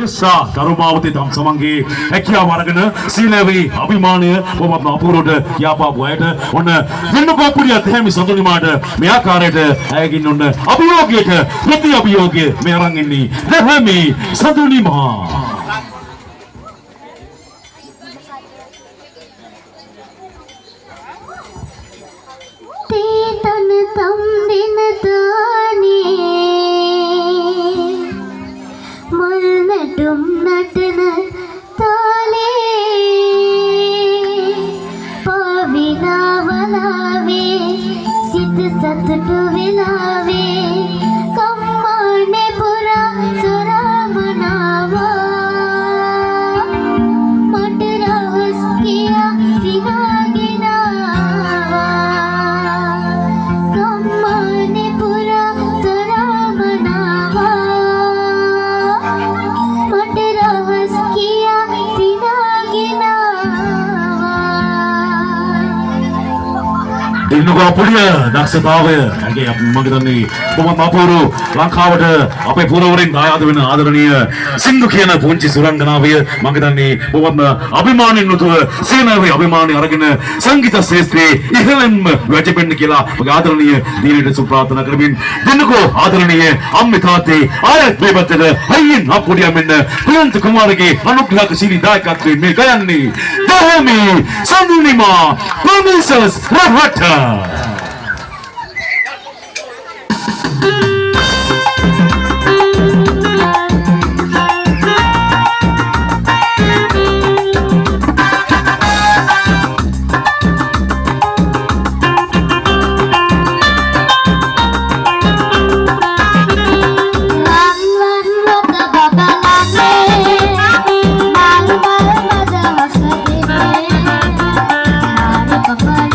Sa Darumawati dam samangi ekya waragana silevi abhimaniya bomat apurota yapa boyata onna dinnuko puriya themi sanduni mata me akareta ayagin onna abhiyogeta prati abhiyoge me arang inni themi sanduni ma Tetan tambin tani Malnatum natana tale Pavina valave sit sattu vilave kammane pura suramanava matravas kiya sinaginava kammane pura suramanava matravas kiya sinaginava dinnuko puriya daksatawe age magdanni bomat apuru lankawata ape purawarin dayada wena adaraniya sindhu kiyana punchi suranganawe magdanni bomat abhimani nutuwa senawe abhimani aragena sangeeta ශේත්‍රයේ ඉහළම වැජෙන්න කියලා මගේ ආදරණීය දීනට සුප්‍රාර්ථනා කරමින් dinnuko ආදරණීය අම්මේ තාත්තේ ආයත් මේ පැත්තට හයියෙන් අප්පුඩියා මෙන්න ප්‍රියන්ත කුමාරගේ අනුග්‍රහශීලී දායකත්වයෙන් මේ ගයන්නේ දහමි සඳුනිමා ප්‍රොමිසස් රහට Papa,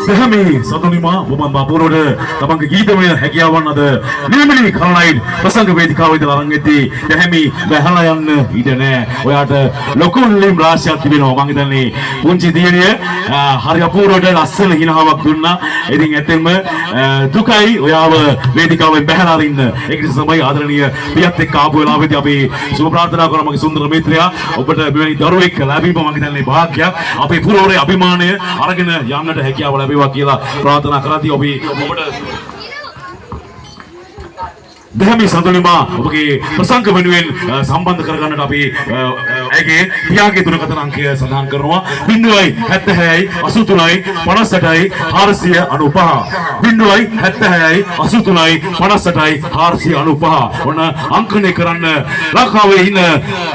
දැහැමි සතුනිමා බොමන් බාපුරෝට තමන්ගේ ගීතමය හැකියාවන් අද නිර්මලී කරණයින් ප්‍රසංග වේදිකාවේ ඉඳලා අරන් එද්දී දැහැමි බැහැලා යන්න ඉඩ නැහැ. ඔයාට ලොකු ලිම් රාශියක් තිබෙනවා. මම හිතන්නේ පුංචි දියණිය හරි අපූර්වට ලස්සන හිනාවක් දුන්නා. ඉතින් ඇත්තෙන්ම දුකයි ඔයාව වේදිකාවෙන් බැහැලා අරින්න. ඒක නිසා තමයි ආදරණීය පියත් එක්ක ආපු වෙලාවෙදී අපි සුබ ප්‍රාර්ථනා කරනවා මගේ සුන්දර මිත්‍රයා. ඔබට මෙවැනි දරුවෙක් ලැබීම මම හිතන්නේ භාග්‍යයක්. අපේ පුරවරේ අභිමානය අරගෙන යන්නට හැකියාව ලැබේවා කියලා ප්‍රාර්ථනා කරද්දී ඔබට දැහැමි සතුනිමා ඔබගේ ප්‍රසංග වෙනුවෙන් සම්බන්ධ කරගන්නට අපි ඇගේ පියාගේ දුරකථන අංකය සඳහන් කරනවා 076 83 58 495 076 83 58 495 ඔන්න අංකණය කරන්න ලංකාවේ ඉන්න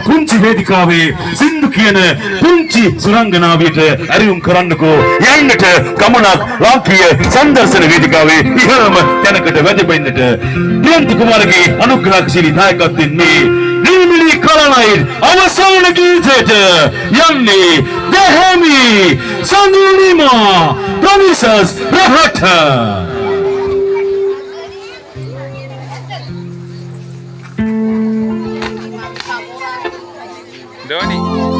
පුංචි වේදිකාවේ සින්දු කියන පුංචි සුරංගනාවියට ඇරියුම් කරන්නකෝ යන්නට ගමනක් ලාංකීය සංදර්ශන වේදිකාවේ ඉහළම තැනකට වැදෙන්නට ප්‍රියන්ත කුමාරගේ අනුග්‍රහශීලී නායකත්වයෙන් මේ නිර්මලී කරණයින් අවසාන ගීතයට යන්නේ දැහැමි සඳුනිමා ප්‍රොමිසස් රහට Dhoni.